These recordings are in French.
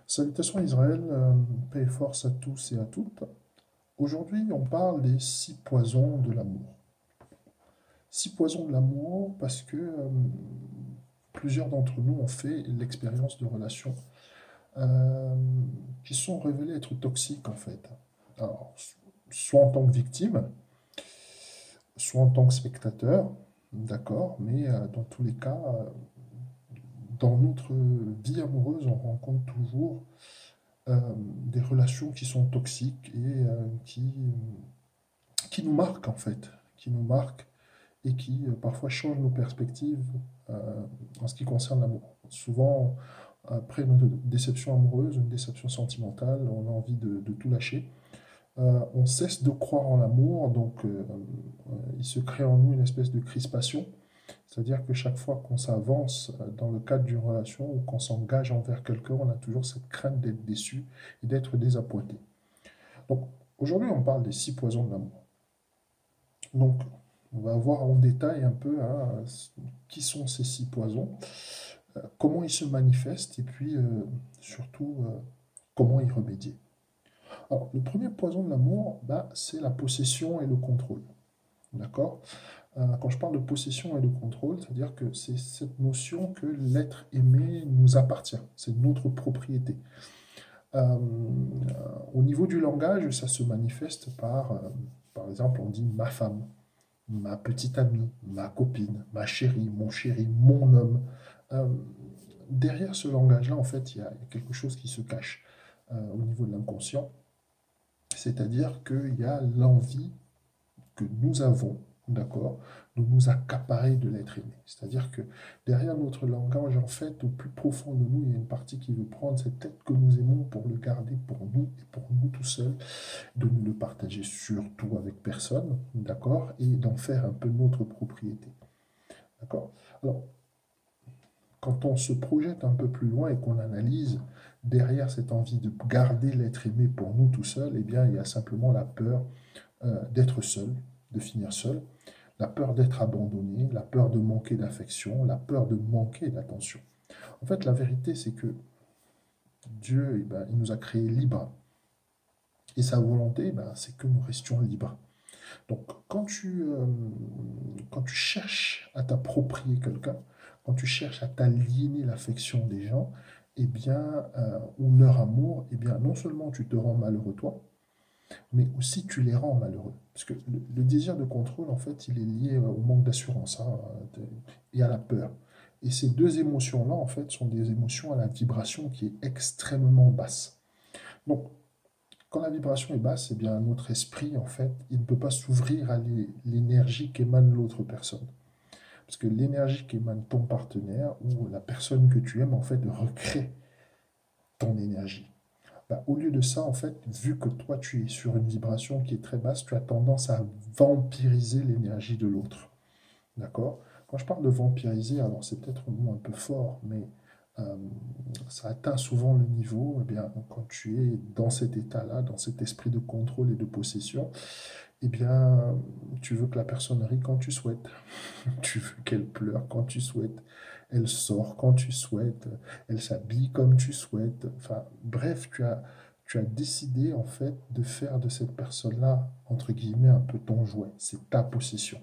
Salutations Israël, paix et force à tous et à toutes. Aujourd'hui, on parle des 6 poisons de l'amour. 6 poisons de l'amour parce que plusieurs d'entre nous ont fait l'expérience de relations euh, qui sont révélées être toxiques en fait. Alors, soit en tant que victime, soit en tant que spectateur, d'accord, mais dans tous les cas, dans notre vie amoureuse, on rencontre toujours des relations qui sont toxiques et qui nous marquent en fait, qui nous marquent et qui parfois changent nos perspectives en ce qui concerne l'amour. Souvent, après une déception amoureuse, une déception sentimentale, on a envie de tout lâcher. On cesse de croire en l'amour, donc il se crée en nous une espèce de crispation. C'est-à-dire que chaque fois qu'on s'avance dans le cadre d'une relation ou qu'on s'engage envers quelqu'un, on a toujours cette crainte d'être déçu et d'être désappointé. Donc aujourd'hui, on parle des 6 poisons de l'amour. Donc on va voir en détail un peu qui sont ces 6 poisons, comment ils se manifestent et puis surtout comment y remédier. Alors le premier poison de l'amour, bah, c'est la possession et le contrôle. D'accord. Quand je parle de possession et de contrôle, c'est-à-dire que c'est cette notion que l'être aimé nous appartient, c'est notre propriété. Euh, Au niveau du langage, ça se manifeste par exemple, on dit ma femme, ma petite amie, ma copine, ma chérie, mon homme. Euh, Derrière ce langage-là, en fait, il y a quelque chose qui se cache au niveau de l'inconscient, c'est-à-dire qu'il y a l'envie que nous avons, d'accord, de nous accaparer de l'être aimé. C'est-à-dire que derrière notre langage, en fait, au plus profond de nous, il y a une partie qui veut prendre cette tête que nous aimons pour le garder pour nous et pour nous tout seuls, de ne le partager surtout avec personne, d'accord, et d'en faire un peu notre propriété, d'accord. Alors, quand on se projette un peu plus loin et qu'on analyse derrière cette envie de garder l'être aimé pour nous tout seuls, eh bien, il y a simplement la peur d'être seul, de finir seul, la peur d'être abandonné, la peur de manquer d'affection, la peur de manquer d'attention. En fait, la vérité, c'est que Dieu, eh ben, il nous a créés libres. Et sa volonté, eh ben, c'est que nous restions libres. Donc, quand tu cherches à t'approprier quelqu'un, quand tu cherches à t'aliéner l'affection des gens, eh bien, ou leur amour, eh bien, non seulement tu te rends malheureux toi, mais aussi tu les rends malheureux. Parce que le désir de contrôle, en fait, il est lié au manque d'assurance et à la peur. Et ces deux émotions-là, en fait, sont des émotions à la vibration qui est extrêmement basse. Donc, quand la vibration est basse, eh bien, notre esprit, en fait, il ne peut pas s'ouvrir à l'énergie qu'émane l'autre personne. Parce que l'énergie qu'émane ton partenaire ou la personne que tu aimes, en fait, recrée ton énergie. Bah, au lieu de ça, en fait, vu que toi, tu es sur une vibration qui est très basse, tu as tendance à vampiriser l'énergie de l'autre. D'accord. Quand je parle de vampiriser, alors c'est peut-être un mot un peu fort, mais euh, ça atteint souvent le niveau, eh bien, quand tu es dans cet état-là, dans cet esprit de contrôle et de possession, eh bien, tu veux que la personne rie quand tu souhaites, tu veux qu'elle pleure quand tu souhaites, elle sort quand tu souhaites, elle s'habille comme tu souhaites. Enfin, bref, tu as décidé en fait de faire de cette personne-là, entre guillemets, un peu ton jouet, c'est ta possession.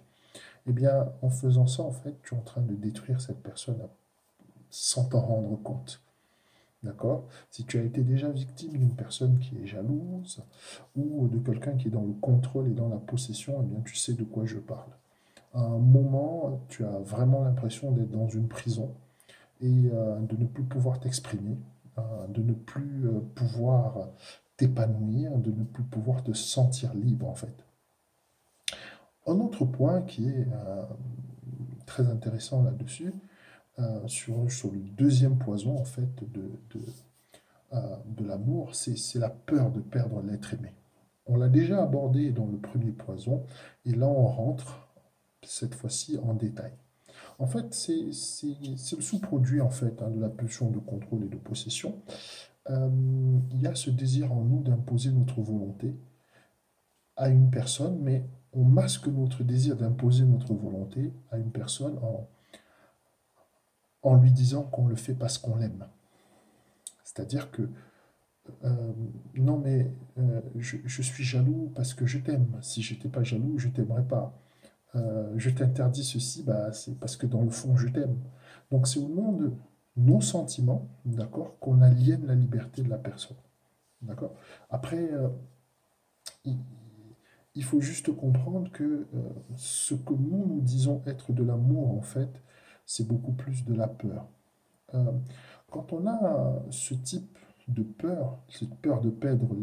Eh bien, en faisant ça, en fait, tu es en train de détruire cette personne sans t'en rendre compte. D'accord. Si tu as été déjà victime d'une personne qui est jalouse ou de quelqu'un qui est dans le contrôle et dans la possession, eh bien, tu sais de quoi je parle. À un moment, tu as vraiment l'impression d'être dans une prison et de ne plus pouvoir t'exprimer, de ne plus pouvoir t'épanouir, de ne plus pouvoir te sentir libre, en fait. Un autre point qui est très intéressant là-dessus, sur le deuxième poison, en fait, de l'amour, c'est la peur de perdre l'être aimé. On l'a déjà abordé dans le premier poison, et là on rentre cette fois-ci en détail. En fait, c'est le sous-produit en fait de la pulsion de contrôle et de possession. Il y a ce désir en nous d'imposer notre volonté à une personne, mais on masque notre désir d'imposer notre volonté à une personne en lui disant qu'on le fait parce qu'on l'aime. C'est-à-dire que Non, mais je suis jaloux parce que je t'aime. Si je n'étais pas jaloux, je t'aimerais pas. Je t'interdis ceci, bah, c'est parce que dans le fond, je t'aime. Donc c'est au nom de nos sentiments, d'accord, qu'on aliène la liberté de la personne. D'accord? Après, il, il faut juste comprendre que ce que nous disons être de l'amour, en fait, c'est beaucoup plus de la peur. Euh, Quand on a ce type de peur, cette peur de perdre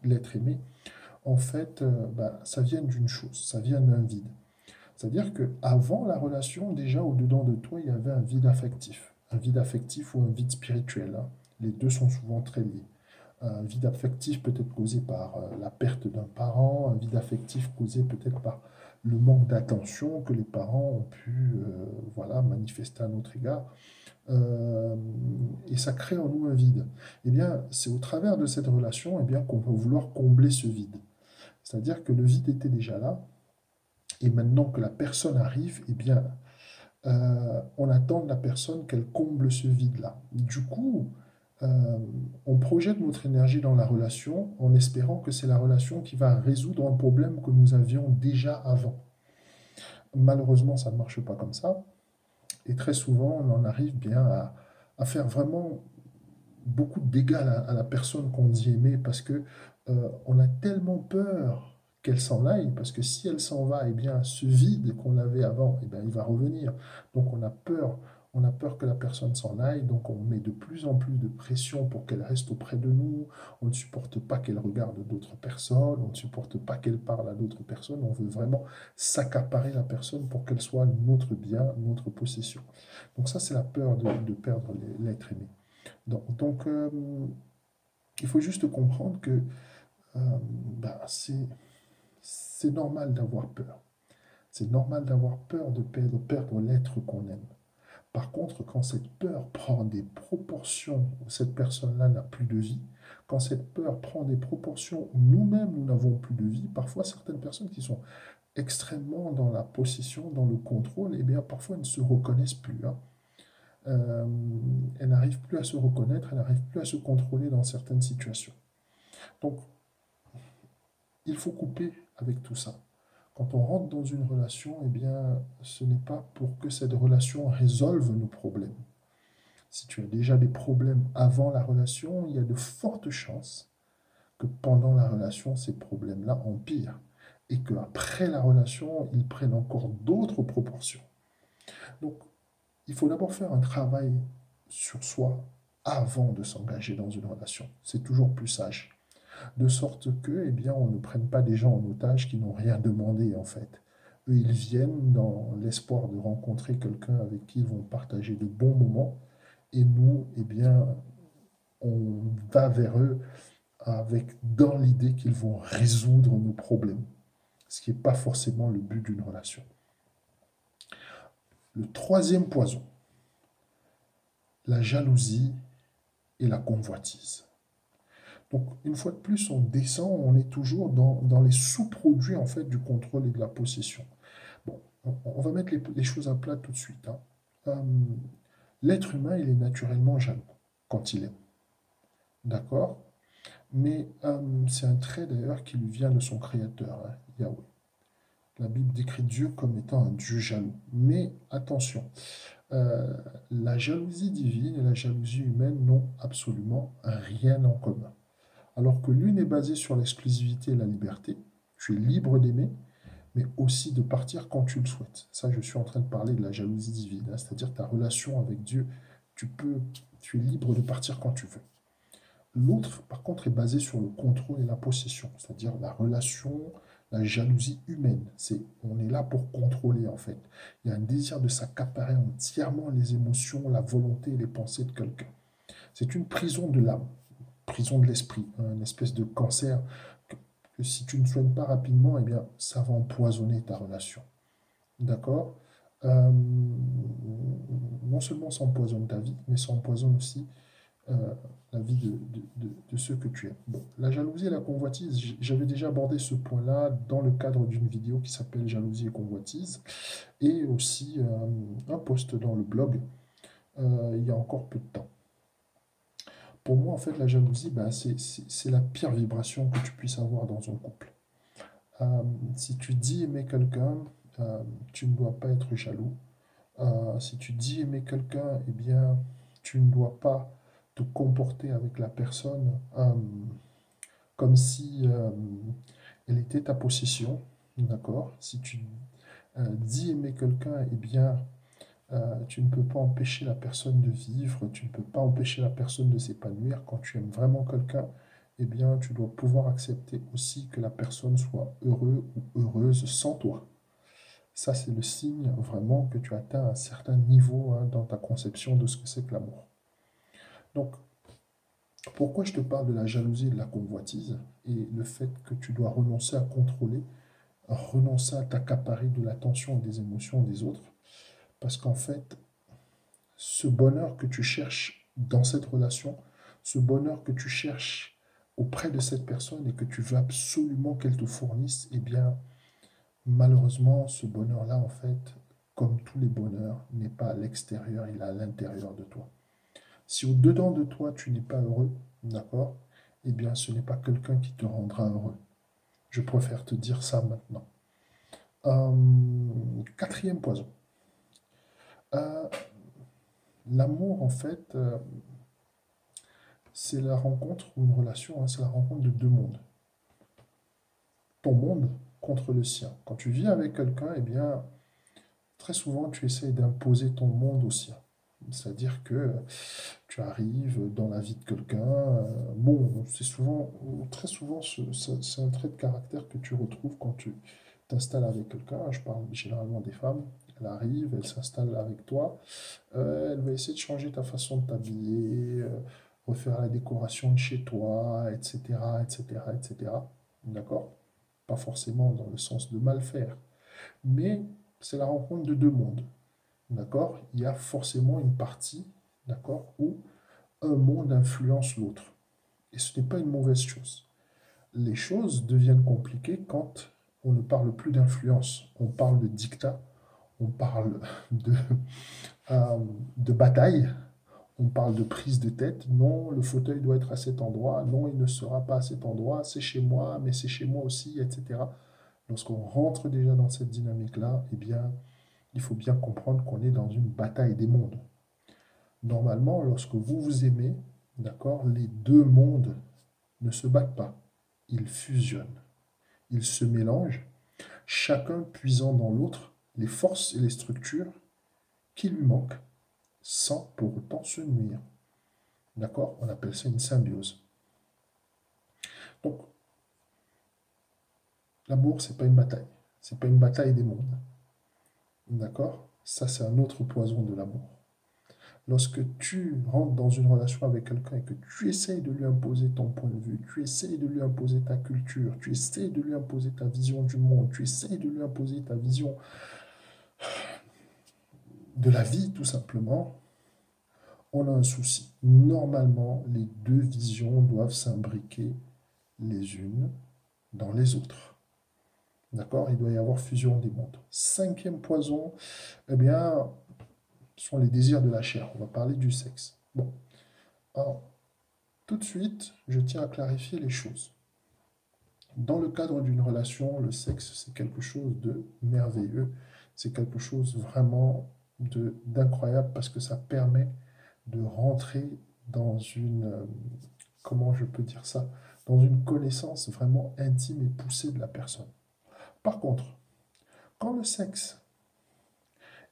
l'être aimé, en fait, bah, ça vient d'une chose, ça vient d'un vide. C'est-à-dire que avant la relation, déjà au-dedans de toi, il y avait un vide affectif ou un vide spirituel, hein. Les deux sont souvent très liés. Un vide affectif peut être causé par la perte d'un parent, un vide affectif causé peut-être par le manque d'attention que les parents ont pu voilà, manifester à notre égard. Euh, et ça crée en nous un vide. Eh bien, c'est au travers de cette relation qu'on va vouloir combler ce vide. C'est-à-dire que le vide était déjà là, et maintenant que la personne arrive, on attend de la personne qu'elle comble ce vide-là. Du coup, on projette notre énergie dans la relation en espérant que c'est la relation qui va résoudre un problème que nous avions déjà avant. Malheureusement, ça ne marche pas comme ça. Et très souvent, on en arrive à faire vraiment beaucoup de dégâts à la personne qu'on dit aimer parce que on a tellement peur qu'elle s'en aille, parce que si elle s'en va, ce vide qu'on avait avant, il va revenir. Donc on a peur que la personne s'en aille, donc on met de plus en plus de pression pour qu'elle reste auprès de nous. On ne supporte pas qu'elle regarde d'autres personnes, on ne supporte pas qu'elle parle à d'autres personnes. On veut vraiment s'accaparer la personne pour qu'elle soit notre bien, notre possession. Donc ça, c'est la peur de perdre l'être aimé. Donc, il faut juste comprendre que bah, c'est normal d'avoir peur. C'est normal d'avoir peur de perdre l'être qu'on aime. Par contre, quand cette peur prend des proportions où cette personne-là n'a plus de vie, quand cette peur prend des proportions où nous-mêmes nous n'avons plus de vie, parfois certaines personnes qui sont extrêmement dans la possession, dans le contrôle, parfois elles ne se reconnaissent plus, hein. Euh, Elles n'arrivent plus à se reconnaître, elles n'arrivent plus à se contrôler dans certaines situations. Donc, il faut couper avec tout ça. Quand on rentre dans une relation, ce n'est pas pour que cette relation résolve nos problèmes. Si tu as déjà des problèmes avant la relation, il y a de fortes chances que pendant la relation, ces problèmes-là empirent et qu'après la relation, ils prennent encore d'autres proportions. Donc, il faut d'abord faire un travail sur soi avant de s'engager dans une relation. C'est toujours plus sage. De sorte que, on ne prenne pas des gens en otage qui n'ont rien demandé en fait. Eux, ils viennent dans l'espoir de rencontrer quelqu'un avec qui ils vont partager de bons moments, et nous, on va vers eux avec dans l'idée qu'ils vont résoudre nos problèmes, ce qui n'est pas forcément le but d'une relation. Le troisième poison, la jalousie et la convoitise. Donc, une fois de plus, on descend, on est toujours dans les sous-produits en fait du contrôle et de la possession. Bon, on va mettre les choses à plat tout de suite, hein. L'être humain, il est naturellement jaloux quand il aime. D'accord? Mais c'est un trait d'ailleurs qui lui vient de son créateur, hein, Yahweh. La Bible décrit Dieu comme étant un Dieu jaloux. Mais attention, euh, la jalousie divine et la jalousie humaine n'ont absolument rien en commun. Alors que l'une est basée sur l'exclusivité et la liberté, tu es libre d'aimer, mais aussi de partir quand tu le souhaites. Ça, je suis en train de parler de la jalousie divine, hein, c'est-à-dire ta relation avec Dieu, tu es libre de partir quand tu veux. L'autre, par contre, est basée sur le contrôle et la possession, c'est-à-dire la relation, la jalousie humaine. On est là pour contrôler, en fait. Il y a un désir de s'accaparer entièrement les émotions, la volonté et les pensées de quelqu'un. C'est une prison de l'âme, prison de l'esprit, hein, une espèce de cancer que si tu ne soignes pas rapidement, ça va empoisonner ta relation. D'accord? Non seulement ça empoisonne ta vie, mais ça empoisonne aussi euh, la vie de ceux que tu aimes. Bon, la jalousie et la convoitise, j'avais déjà abordé ce point-là dans le cadre d'une vidéo qui s'appelle Jalousie et convoitise, et aussi un post dans le blog il y a encore peu de temps. Pour moi, en fait, la jalousie, ben, c'est la pire vibration que tu puisses avoir dans un couple. Euh, Si tu dis aimer quelqu'un, euh, tu ne dois pas être jaloux. Si tu dis aimer quelqu'un, eh bien, tu ne dois pas te comporter avec la personne comme si elle était ta possession, d'accord? Si tu dis aimer quelqu'un, eh bien, tu ne peux pas empêcher la personne de vivre, tu ne peux pas empêcher la personne de s'épanouir. Quand tu aimes vraiment quelqu'un, eh bien, tu dois pouvoir accepter aussi que la personne soit heureux ou heureuse sans toi. Ça, c'est le signe vraiment que tu atteins un certain niveau hein, dans ta conception de ce que c'est que l'amour. Donc, pourquoi je te parle de la jalousie et de la convoitise et le fait que tu dois renoncer à contrôler, renoncer à t'accaparer de l'attention et des émotions des autres? Parce qu'en fait, ce bonheur que tu cherches dans cette relation, ce bonheur que tu cherches auprès de cette personne et que tu veux absolument qu'elle te fournisse, eh bien, malheureusement, ce bonheur-là, en fait, comme tous les bonheurs, n'est pas à l'extérieur, il est à l'intérieur de toi. Si au-dedans de toi, tu n'es pas heureux, d'accord, eh bien, ce n'est pas quelqu'un qui te rendra heureux. Je préfère te dire ça maintenant. Quatrième poison. Euh, L'amour, en fait, c'est la rencontre ou une relation, hein, c'est la rencontre de deux mondes. Ton monde contre le sien. Quand tu vis avec quelqu'un, eh bien, très souvent, tu essayes d'imposer ton monde au sien. C'est-à-dire que tu arrives dans la vie de quelqu'un. Bon, c'est souvent, très souvent, c'est un trait de caractère que tu retrouves quand tu t'installes avec quelqu'un. Je parle généralement des femmes. Elle arrive, elle s'installe avec toi. Elle va essayer de changer ta façon de t'habiller, refaire la décoration de chez toi, etc., etc., etc. D'accord? Pas forcément dans le sens de mal faire, mais c'est la rencontre de deux mondes. D'accord? Il y a forcément une partie, d'accord, où un monde influence l'autre. Et ce n'est pas une mauvaise chose. Les choses deviennent compliquées quand on ne parle plus d'influence. On parle de dictat, on parle de, euh, de bataille, on parle de prise de tête. Non, le fauteuil doit être à cet endroit. Non, il ne sera pas à cet endroit. C'est chez moi, mais c'est chez moi aussi, etc. Lorsqu'on rentre déjà dans cette dynamique-là, eh bien, il faut bien comprendre qu'on est dans une bataille des mondes. Normalement, lorsque vous vous aimez, d'accord, les deux mondes ne se battent pas. Ils fusionnent. Ils se mélangent, chacun puisant dans l'autre les forces et les structures qui lui manquent sans pour autant se nuire. D'accord? On appelle ça une symbiose. Donc, l'amour, c'est pas une bataille. C'est pas une bataille des mondes. D'accord? Ça, c'est un autre poison de l'amour. Lorsque tu rentres dans une relation avec quelqu'un et que tu essayes de lui imposer ton point de vue, tu essayes de lui imposer ta culture, tu essayes de lui imposer ta vision du monde, tu essayes de lui imposer ta vision de la vie, tout simplement, on a un souci. Normalement, les deux visions doivent s'imbriquer les unes dans les autres. D'accord? Il doit y avoir fusion des mondes. Cinquième poison, eh bien, sont les désirs de la chair. On va parler du sexe. Bon, alors, tout de suite, je tiens à clarifier les choses. Dans le cadre d'une relation, le sexe, c'est quelque chose de merveilleux. C'est quelque chose vraiment d'incroyable parce que ça permet de rentrer dans une, comment je peux dire ça, dans une connaissance vraiment intime et poussée de la personne. Par contre, quand le sexe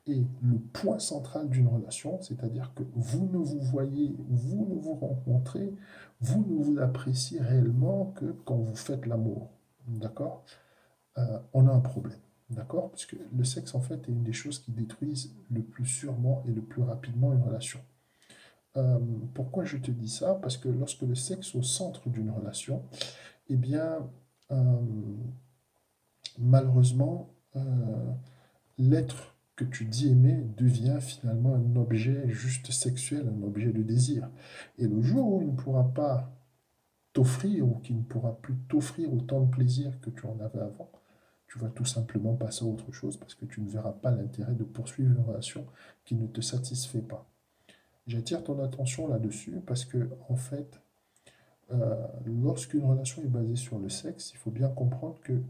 est le point central d'une relation, c'est-à-dire que vous ne vous voyez, vous ne vous rencontrez, vous ne vous appréciez réellement que quand vous faites l'amour. D'accord? On a un problème. D'accord? Parce que le sexe, en fait, est une des choses qui détruisent le plus sûrement et le plus rapidement une relation. Euh, Pourquoi je te dis ça? Parce que lorsque le sexe est au centre d'une relation, eh bien, euh, malheureusement, l'être que tu dis aimer devient finalement un objet juste sexuel, un objet de désir. Et le jour où il ne pourra pas t'offrir ou qu'il ne pourra plus t'offrir autant de plaisir que tu en avais avant, tu vas tout simplement passer à autre chose parce que tu ne verras pas l'intérêt de poursuivre une relation qui ne te satisfait pas. J'attire ton attention là-dessus parce que, en fait, lorsqu'une relation est basée sur le sexe, il faut bien comprendre que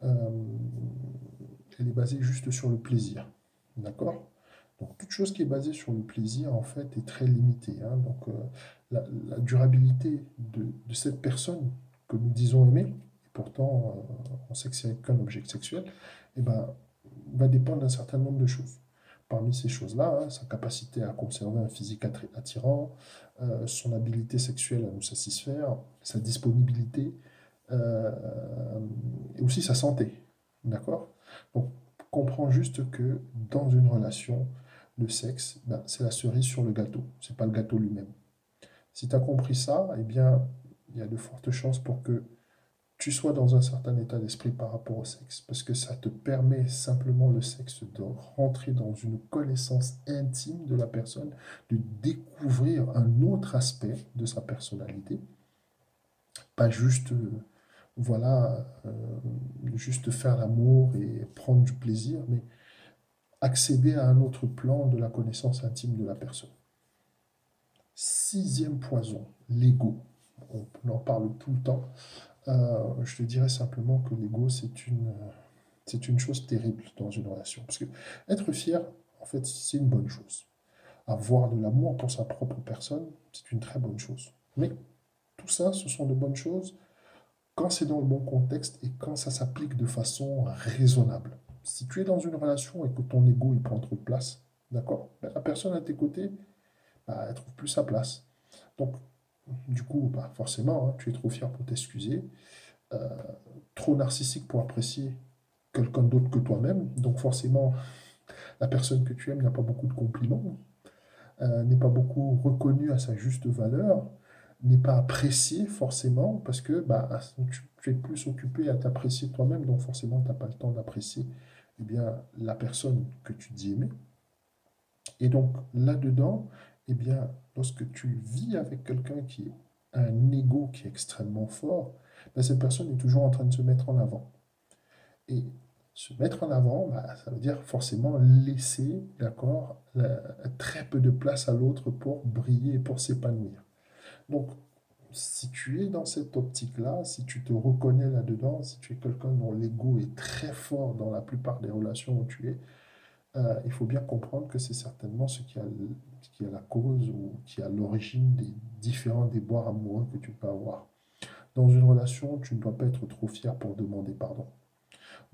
euh, elle est basée juste sur le plaisir. D'accord? Donc, toute chose qui est basée sur le plaisir, en fait, est très limitée, hein. Donc, la durabilité de cette personne que nous disons aimer, et pourtant, on sait que c'est qu'un objet sexuel, eh ben, va dépendre d'un certain nombre de choses. Parmi ces choses-là, hein, sa capacité à conserver un physique attirant, son habilité sexuelle à nous satisfaire, sa disponibilité, euh, et aussi sa santé. D'accord? Donc, comprends juste que dans une relation, le sexe, ben, c'est la cerise sur le gâteau, c'est pas le gâteau lui-même. Si tu as compris ça, eh bien, il y a de fortes chances pour que tu sois dans un certain état d'esprit par rapport au sexe, parce que ça te permet simplement le sexe de rentrer dans une connaissance intime de la personne, de découvrir un autre aspect de sa personnalité, pas juste, voilà, juste faire l'amour et prendre du plaisir, mais accéder à un autre plan de la connaissance intime de la personne. Sixième poison, l'ego. On en parle tout le temps. Je te dirais simplement que l'ego, c'est une chose terrible dans une relation. Parce que être fier, en fait, c'est une bonne chose. Avoir de l'amour pour sa propre personne, c'est une très bonne chose. Mais tout ça, ce sont de bonnes choses quand c'est dans le bon contexte et quand ça s'applique de façon raisonnable. Si tu es dans une relation et que ton ego il prend trop de place, d'accord, ben, la personne à tes côtés, bah, elle trouve plus sa place. Donc, du coup, bah, forcément, hein, tu es trop fier pour t'excuser, euh, trop narcissique pour apprécier quelqu'un d'autre que toi-même. Donc, forcément, la personne que tu aimes n'a pas beaucoup de compliments, n'est pas beaucoup reconnue à sa juste valeur, n'est pas appréciée forcément parce que bah, tu es plus occupé à t'apprécier toi-même, donc forcément, tu n'as pas le temps d'apprécier eh bien, la personne que tu dis aimer. Et donc, là-dedans, eh bien, lorsque tu vis avec quelqu'un qui a un ego qui est extrêmement fort, ben, cette personne est toujours en train de se mettre en avant. Et se mettre en avant, bah, ça veut dire forcément laisser, d'accord, très peu de place à l'autre pour briller et pour s'épanouir. Donc, si tu es dans cette optique-là, si tu te reconnais là-dedans, si tu es quelqu'un dont l'ego est très fort dans la plupart des relations où tu es, il faut bien comprendre que c'est certainement ce qui a la cause ou qui a l'origine des différents déboires amoureux que tu peux avoir. Dans une relation, tu ne dois pas être trop fier pour demander pardon.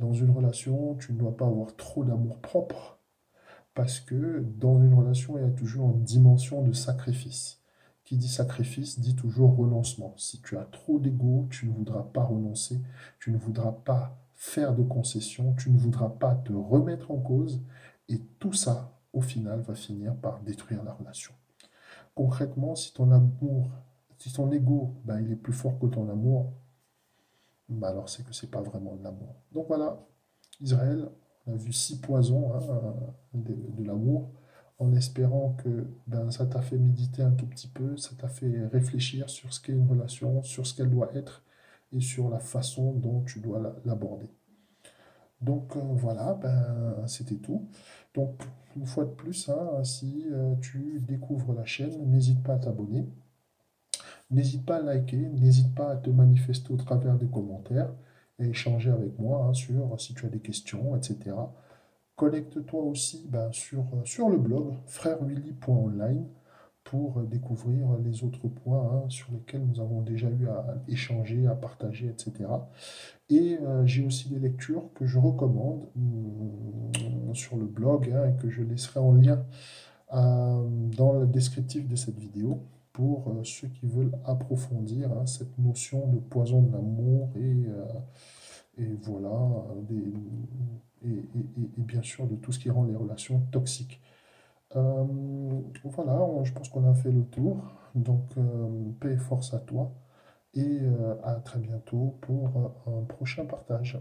Dans une relation, tu ne dois pas avoir trop d'amour propre parce que dans une relation, il y a toujours une dimension de sacrifice. Qui dit sacrifice dit toujours renoncement. Si tu as trop d'ego, tu ne voudras pas renoncer, tu ne voudras pas faire de concessions, tu ne voudras pas te remettre en cause et tout ça, au final, va finir par détruire la relation. Concrètement, si ton amour, si ton ego, ben, il est plus fort que ton amour, ben alors c'est que c'est pas vraiment de l'amour. Donc voilà, Israël, on a vu 6 poisons, hein, de l'amour, en espérant que ben, ça t'a fait méditer un tout petit peu, ça t'a fait réfléchir sur ce qu'est une relation, sur ce qu'elle doit être et sur la façon dont tu dois l'aborder. Donc voilà, ben, c'était tout. Donc une fois de plus, hein, si tu découvres la chaîne, n'hésite pas à t'abonner, n'hésite pas à liker, n'hésite pas à te manifester au travers des commentaires et échanger avec moi, hein, sur si tu as des questions, etc. Connecte-toi aussi ben, sur le blog frèrewilly.online pour découvrir les autres points, hein, sur lesquels nous avons déjà eu à échanger, à partager, etc. Et j'ai aussi des lectures que je recommande sur le blog, hein, et que je laisserai en lien dans le descriptif de cette vidéo pour ceux qui veulent approfondir, hein, cette notion de poison de l'amour et voilà, et bien sûr de tout ce qui rend les relations toxiques. Euh, voilà, je pense qu'on a fait le tour. Donc, paix et force à toi et à très bientôt pour un prochain partage.